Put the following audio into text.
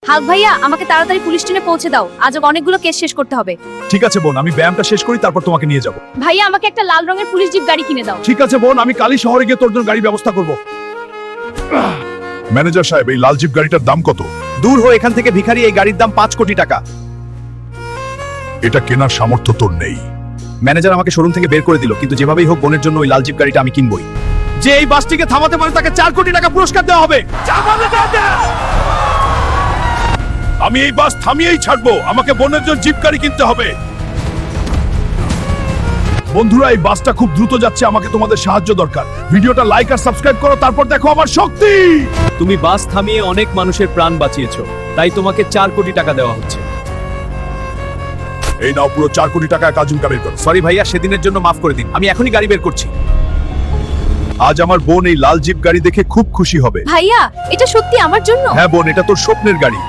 Hulk ভাইয়া, আমাকে তাড়াতাড়ি পুলিশ স্টেশনে পৌঁছে দাও, আজ অনেকগুলো কেস শেষ করতে হবে। ঠিক আছে বোন, আমি ব্যায়ামটা শেষ করি তারপর তোমাকে নিয়ে যাব। ভাইয়া, আমাকে একটা লাল রঙের পুলিশ জিপ গাড়ি কিনে দাও। ঠিক আছে বোন, আমি কালই শহরে গিয়ে তোর জন্য গাড়ি ব্যবস্থা করব। ম্যানেজার সাহেব, এই লাল জিপ গাড়িটার দাম কত? দূর হয়ে এখান থেকে ভিখারি, এই গাড়ির দাম 5 কোটি টাকা। এটা কেনার সামর্থ্য তোর নেই। ম্যানেজার আমাকে শোরুম থেকে বের করে দিল, কিন্তু যেভাবেই হোক বোনের জন্য ওই লাল জিপ গাড়িটা আমি কিনবই। যে এই বাসটিকে থামাতে পারে তাকে 4 কোটি টাকা পুরস্কার দেওয়া হবে। আমি এই বাস থামিয়েই ছাড়বো। আমাকে বোনের জন্য জিপ গাড়ি কিনতে হবে। বন্ধুরা, এই বাসটা খুব দ্রুত যাচ্ছে, আমাকে তোমাদের সাহায্য দরকার। ভিডিওটা লাইক আর সাবস্ক্রাইব করো, তারপর দেখো আমার শক্তি। তুমি বাস থামিয়ে অনেক মানুষের প্রাণ বাঁচিয়েছো, তাই তোমাকে 4 কোটি টাকা দেওয়া হচ্ছে। এই নাও পুরো 4 কোটি টাকা কাজ বের করো। সরি ভাইয়া, সেদিনের জন্য মাফ করে দিন, আমি এখনই গাড়ি বের করছি। আজ আমার বোন এই লাল জিপ গাড়ি দেখে খুব খুশি হবে। ভাইয়া, এটা সত্যি আমার জন্য? হ্যাঁ বোন, এটা তোর স্বপ্নের গাড়ি।